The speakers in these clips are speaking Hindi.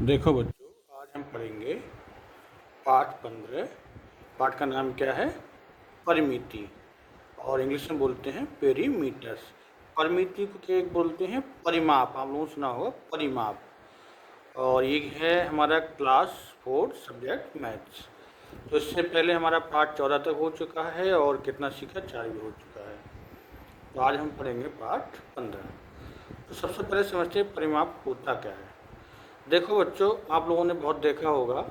देखो बच्चों, आज हम पढ़ेंगे पाठ 15। पाठ का नाम क्या है? परिमिति। और इंग्लिश में बोलते हैं पेरीमीटर्स। परिमिति को क्या बोलते हैं? परिमाप। आप लोगों ने सुना होगा परिमाप। और ये है हमारा क्लास 4 सब्जेक्ट मैथ्स। तो इससे पहले हमारा पाठ 14 तक हो चुका है और कितना सीखा 4 भी हो चुका है। तो आज हम पढ़ेंगे पाठ 15। तो सबसे पहले समझते हैं परिमाप होता क्या है। देखो बच्चों, आप लोगों ने बहुत देखा होगा,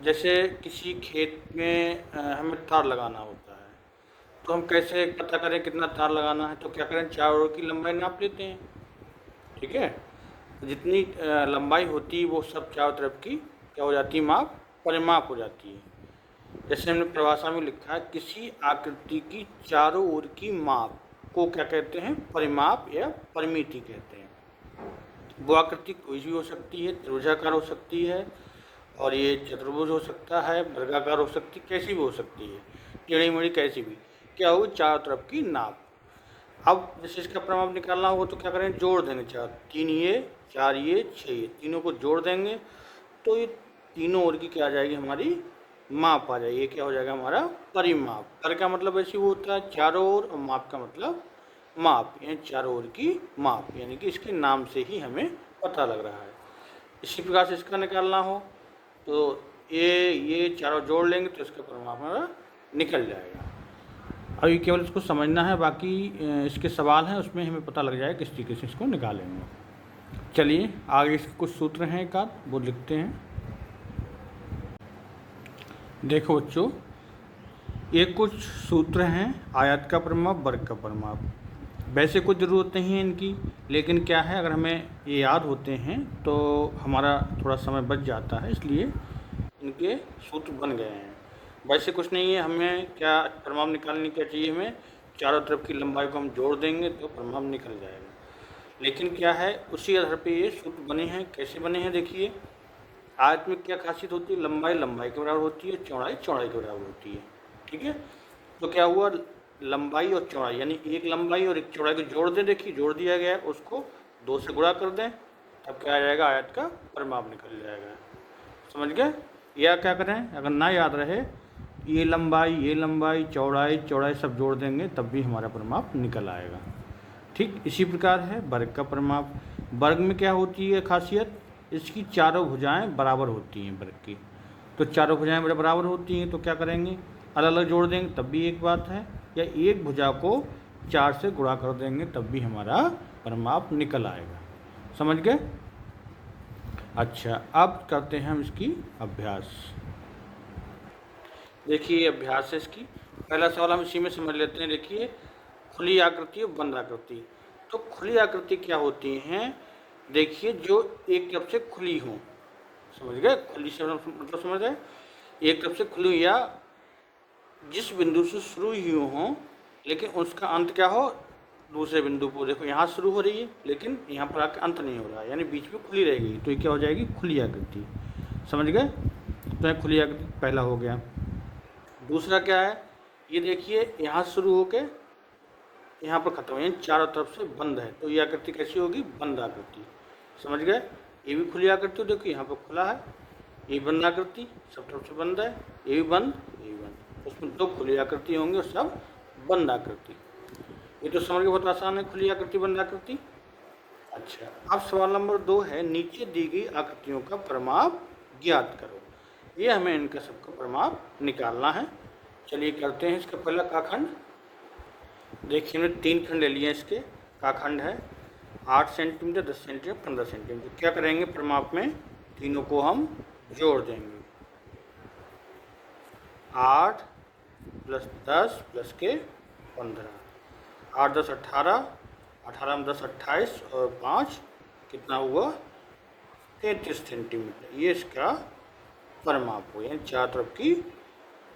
जैसे किसी खेत में हमें तार लगाना होता है, तो हम कैसे पता करें कितना तार लगाना है? तो क्या करें, चारों ओर की लंबाई नाप लेते हैं। ठीक है, तो जितनी लंबाई होती है वो सब चारों तरफ की क्या हो जाती है? माप, परिमाप हो जाती है। जैसे हमने परिभाषा में लिखा है, किसी आकृति की चारों ओर की माप को क्या कहते हैं? परिमाप या परिमिति कहते हैं। वो आकृति कोई भी हो सकती है, त्रिभुजाकार हो सकती है, और ये चतुर्भुज हो सकता है, वर्गाकार हो सकती है, कैसी भी हो सकती है, टेढ़ी मेढ़ी कैसी भी। क्या होगी? चारों तरफ की नाप। अब जैसे इसका परिमाप निकालना होगा तो क्या करें? जोड़ देंगे चार, 3 ये, 4 ये, 6 ये, तीनों को जोड़ देंगे तो ये तीनों ओर की क्या आ जाएगी? हमारी माप आ जाएगी। ये क्या हो जाएगा? हमारा परिमाप। पर का मतलब ऐसे वो होता है चारों ओर, और माप का मतलब माप, यानी चारों ओर की माप, यानी कि इसके नाम से ही हमें पता लग रहा है। इसी प्रकार से इसका निकालना हो तो ये चारों जोड़ लेंगे तो इसका परिमाप हमारा निकल जाएगा। अभी केवल इसको समझना है, बाकी इसके सवाल हैं उसमें हमें पता लग जाएगा किस तरीके से इसको निकालेंगे। चलिए आगे इसके कुछ सूत्र हैं, एक आध वो लिखते हैं। देखो बच्चों, ये कुछ सूत्र हैं आयत का परिमाप, वर्ग का परिमाप। वैसे कुछ ज़रूरत नहीं है इनकी, लेकिन क्या है, अगर हमें ये याद होते हैं तो हमारा थोड़ा समय बच जाता है, इसलिए इनके सूत्र बन गए हैं। वैसे कुछ नहीं है, हमें क्या परिमाप निकालने क्या चाहिए? हमें चारों तरफ की लंबाई को हम जोड़ देंगे तो परिमाप निकल जाएगा। लेकिन क्या है, उसी आधार पे ये सूत्र बने हैं। कैसे बने हैं देखिए। आयत में क्या खासियत होती है? लंबाई लंबाई के बराबर होती है, चौड़ाई चौड़ाई के बराबर होती है। ठीक है, तो क्या हुआ, लंबाई और चौड़ाई यानी एक लंबाई और एक चौड़ाई को जोड़ दें। देखिए जोड़ दिया गया है, उसको 2 से गुणा कर दें, तब क्या आ जाएगा? आयत का परिमाप निकल जाएगा। समझ गए? या क्या करें, अगर ना याद रहे, ये लंबाई चौड़ाई चौड़ाई सब जोड़ देंगे तब भी हमारा परिमाप निकल आएगा। ठीक इसी प्रकार है वर्ग का परिमाप। वर्ग में क्या होती है खासियत? इसकी चारों भुजाएं बराबर होती हैं वर्ग की। तो चारों भुजाएं बराबर होती हैं तो क्या करेंगे? अलग अलग जोड़ देंगे तब भी एक बात है, या एक भुजा को 4 से गुणा कर देंगे तब भी हमारा परिमाप निकल आएगा। समझ गए? अच्छा, अब करते हैं हम इसकी अभ्यास। देखिए अभ्यास है इसकी। पहला सवाल हम इसी में समझ लेते हैं। देखिए, खुली आकृति और बंद आकृति। तो खुली आकृति क्या होती हैं? देखिए, जो एक तरफ से खुली हो। समझ गए? खुली से मतलब समझ गए, एक तरफ से खुली, या जिस बिंदु से शुरू ही हो लेकिन उसका अंत क्या हो? दूसरे बिंदु पर। देखो यहाँ शुरू हो रही है लेकिन यहाँ पर आकर अंत नहीं हो रहा है, यानी बीच में खुली रहेगी, तो ये क्या हो जाएगी? खुली आकृति। समझ गए? तो ये खुली आकृति पहला हो गया। दूसरा क्या है? ये देखिए, यहाँ शुरू होके यहाँ पर खत्म है, चारों तरफ से बंद है, तो ये आकृति कैसी होगी? बंद आकृति। समझ गए? ये भी खुली आकृति, देखो यहाँ पर खुला है, ये बंद आकृति, सब तरफ से बंद है, ये भी बंद, ये भी बंद। उसमें 2 खुली आकृति होंगी और सब बंद आकृति। ये तो समझ के बहुत आसान है, खुली आकृति बंद आकृति। अच्छा, अब सवाल नंबर 2 है, नीचे दी गई आकृतियों का परिमाप ज्ञात करो। ये हमें इनका सबका परिमाप निकालना है। चलिए करते हैं। इसका पहला का खंड देखिए, हमने 3 खंड ले लिए इसके। का खंड है 8 सेंटीमीटर, 10 सेंटीमीटर, 15 सेंटीमीटर। क्या करेंगे? परिमाप में तीनों को हम जोड़ देंगे। 8 + 10 + के 15, 8 × 10 = 18, 18 में 10 28, और 5 कितना हुआ? 33 सेंटीमीटर। ये इसका परिमाप हो, यानी चारों तरफ की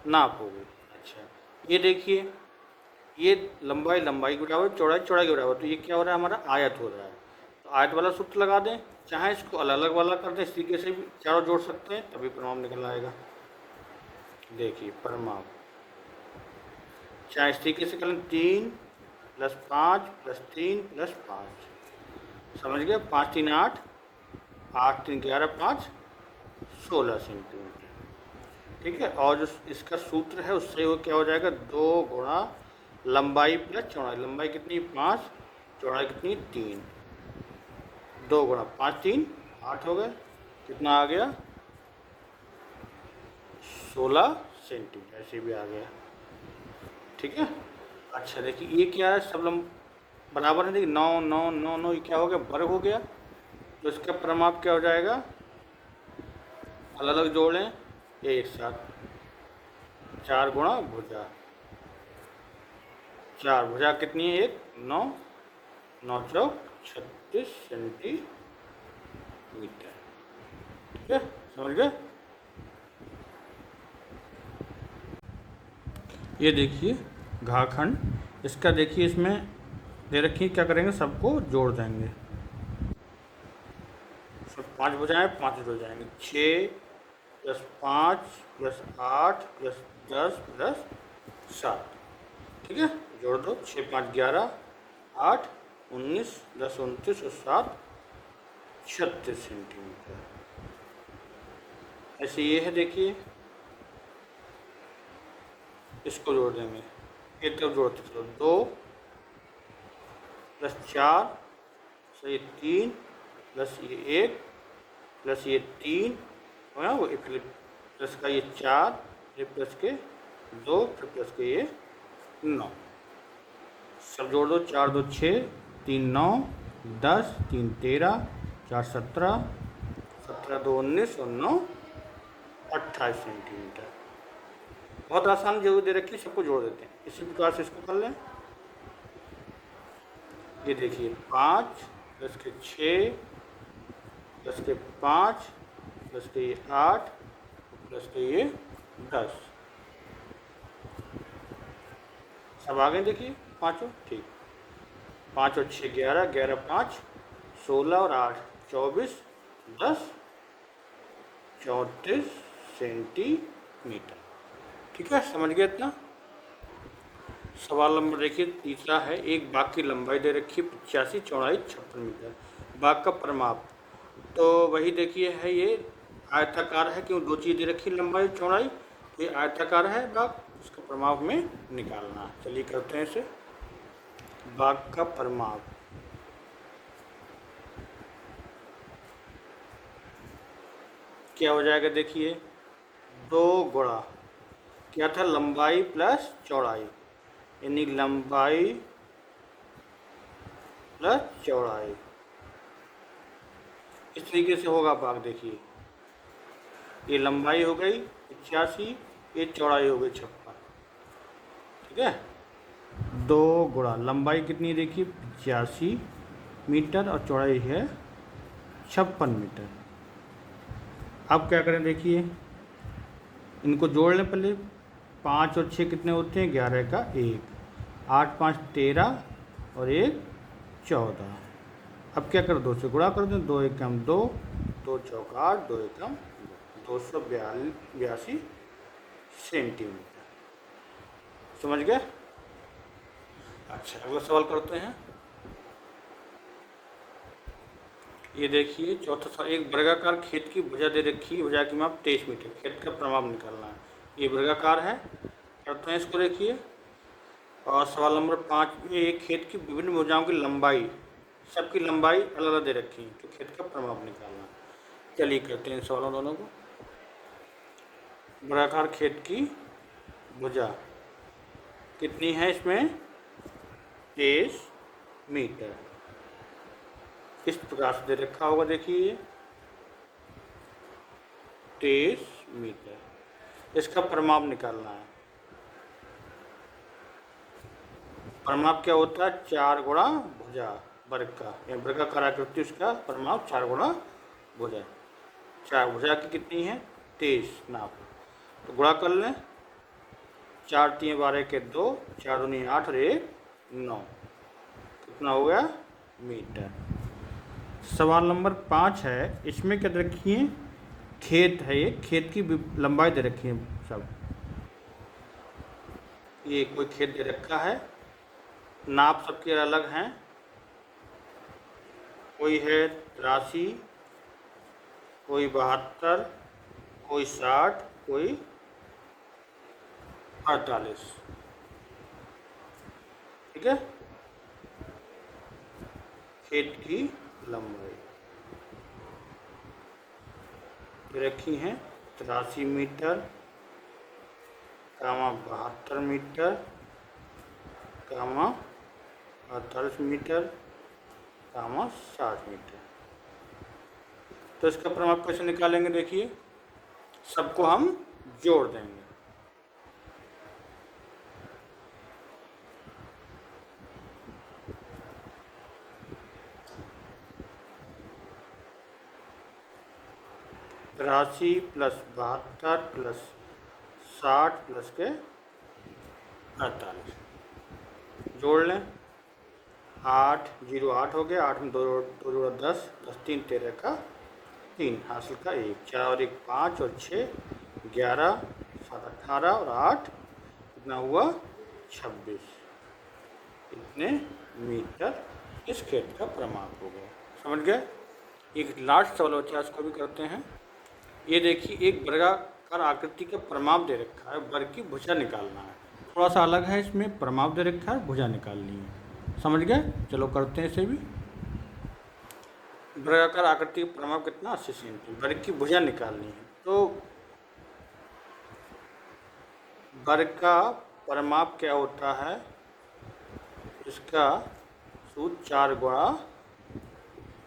नाप हो गई। अच्छा, ये देखिए, ये लंबाई लंबाई के बराबर, चौड़ाई चौड़ाई के बराबर, तो ये क्या हो रहा है? हमारा आयत हो रहा है। तो आयत वाला सूत्र लगा दें, चाहे इसको अलग अलग वाला कर दें, इस तरीके से भी चारों जोड़ सकते हैं तभी परिमाप निकल आएगा। देखिए परिमाप, चाहे इस तरीके से करें, 3 + 5 + 3 + 5। समझ गए? 5 × 3 = 8, 8 3 11 5 16 सेंटीमीटर। ठीक है, और जो इसका सूत्र है उससे वो क्या हो जाएगा, 2 गुणा लंबाई प्लस चौड़ाई। लंबाई कितनी 5, चौड़ाई कितनी 3, 2 गुणा 5 3 8 हो गए, कितना आ गया 16 सेंटीमीटर, ऐसे भी आ गया। ठीक है, अच्छा देखिए ये क्या है, सब बराबर है। देखिए 9 9 9 9 ये क्या हो गया, वर्ग हो गया। तो इसका परिमाप क्या हो जाएगा, अलग अलग जोड़ें ये एक साथ, 4 गुणा भुजा, 4 भुजा कितनी है, 1 9 9 चौक 36 सेंटीमीटर। ठीक है, समझ गए। ये देखिए घाखंड, इसका देखिए इसमें दे रखी, क्या करेंगे सबको जोड़ देंगे। सब 5 भुजाएं 5 जुड़ जाएंगे, 6 + 5 + 8 + 10 + 7। ठीक है, जोड़ दो, 6 5 11 8 19 10 29 और 7 36 सेंटीमीटर। ऐसे ये है, देखिए इसको जोड़ देंगे, एक तरफ जोड़ते चलो, 2 + 4 सही 3 प्लस ये 1 प्लस ये 3 है ना, वो प्लस का ये 4, ये प्लस के 2, फिर प्लस के ये 9। सब जोड़ दो, 4 2 6 3 9 10 3 13 4 17 17 2 19 और 9 28 सेंटीमीटर। बहुत आसान जो दे रखी है सबको जोड़ देते हैं। इसी प्रकार से इसको कर लें। ये देखिए 5 प्लस के 6 प्लस के 5 प्लस के ये 8 प्लस के ये 10, सब आ गए देखिए पाँचों। ठीक, 5 और 6 11, 11 5 16 और 8 24 10 34 सेंटीमीटर। ठीक है, समझ गए इतना। सवाल नंबर देखिए तीसरा है, एक बाग की लंबाई दे रखी है 85, चौड़ाई 56 मीटर। बाग का परिमाप, तो वही देखिए है, ये आयताकार है, क्यों दो चीज़ दे रखी है, लंबाई चौड़ाई। ये आयताकार है बाग, इसका परिमाप में निकालना। चलिए करते हैं इसे। बाग का परिमाप, क्या हो जाएगा, देखिए 2 गुणा क्या था, लंबाई प्लस चौड़ाई, यानी लंबाई प्लस चौड़ाई। इस तरीके से होगा बाग। देखिए ये लंबाई हो गई 85, ये चौड़ाई हो गई 56। ठीक है, 2 गुणा लंबाई कितनी देखिए 85 मीटर और चौड़ाई है 56 मीटर। अब क्या करें, देखिए इनको जोड़ लें पहले। 5 और 6 कितने होते हैं, 11 का 1, 8 5 13 और 1 14। अब क्या कर, 2 से गुणा कर दें, 2 एकम 2, 2 चौक 8, 2 एकम 282 सेंटीमीटर। समझ गए। अच्छा, अगला सवाल करते हैं। ये देखिए चौथा सवाल, एक वर्गाकार खेत की भुजा दे रखी है, भुजा की माप 23 मीटर, खेत का परिमाप निकालना है। ये वर्गाकार है, करते हैं इसको। देखिए, और सवाल नंबर 5 में एक खेत की विभिन्न भुजाओं की लंबाई, सबकी लंबाई अलग अलग दे रखी है, तो खेत का परिमाप निकालना। चलिए करते हैं इन सवालों दोनों को। वर्गाकार खेत की भुजा कितनी है, इसमें 23 मीटर। इस प्रकार से दे रखा होगा, देखिए 23 मीटर। इसका परिमाप निकालना है। परिमाप क्या होता है, 4 गुणा भुजा वर्ग का, वर्गाकार आकृति, उसका परिमाप 4 गुणा भुजा। 4 भुजा की कितनी है 23 नाप, तो गुणा कर लें। 4 3 12 के 2, 4 दूनी 8 और 1 9, कितना हो गया मीटर। सवाल नंबर 5 है, इसमें क्या दे रखी है, खेत है, ये खेत की लंबाई दे रखी है सब। ये कोई खेत दे रखा है, नाप सबके अलग हैं। कोई है 83, कोई 72, कोई 60, कोई 48। ठीक है। खेत की लंबाई रखी है 83 मीटर, 72 मीटर, 48 मीटर, 60 मीटर। तो इसका परिमाप कैसे निकालेंगे? देखिए, सबको हम जोड़ देंगे। तिरासी प्लस 72 प्लस 60 प्लस के 48 जोड़ लें। 8 0 8 हो गया, 8 में 2 2 10, 10 3 13 का 3, हासिल का 1, 4 और 1 5 और 6 11, 7 18 और 8 कितना हुआ? 26। इतने मीटर इस खेत का परिमाप हो गया। समझ गए? एक लास्ट सवाल बचा, इसको भी करते हैं। ये देखिए, एक वर्गाकार आकृति का परिमाप दे रखा है, वर्ग की भुजा निकालना है। थोड़ा सा अलग है, इसमें परिमाप दे रखा है, भुजा निकालनी है। समझ गए? चलो करते हैं इसे भी। वर्गाकार आकृति का परिमाप कितना? 80 सेंटीमीटर। वर्ग की भुजा निकालनी है, तो वर्ग का परिमाप क्या होता है? इसका सूत्र 4 गुणा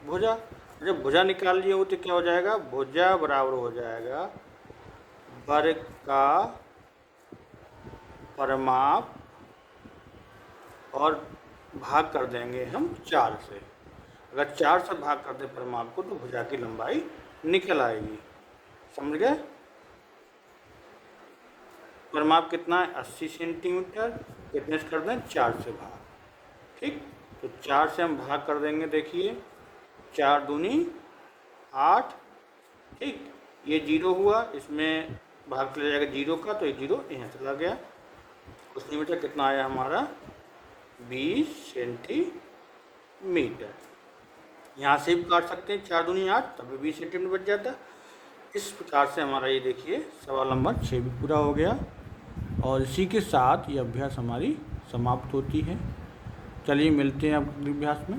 भुजा। जब भुजा निकाल लिए हो तो क्या हो जाएगा? भुजा बराबर हो जाएगा वर्ग का परिमाप और भाग कर देंगे हम 4 से। अगर 4 से भाग कर दे परिमाप को तो भुजा की लंबाई निकल आएगी। समझ गए? परिमाप कितना है? 80 सेंटीमीटर। कितने से कर दें? 4 से भाग। ठीक, तो 4 से हम भाग कर देंगे। देखिए, 4 दूनी 8। ठीक, ये 0 हुआ, इसमें भाग चला जाएगा 0 का, तो ये 0 यहाँ चला गया। उसने मीटर कितना आया हमारा? 20 सेंटीमीटर। यहाँ से भी काट सकते हैं, 4 दूनी 8, तब भी 20 सेंटीमीटर बच जाता। इस प्रकार से हमारा ये देखिए सवाल नंबर 6 भी पूरा हो गया। और इसी के साथ ये अभ्यास हमारी समाप्त होती है। चलिए मिलते हैं अगले अभ्यास में।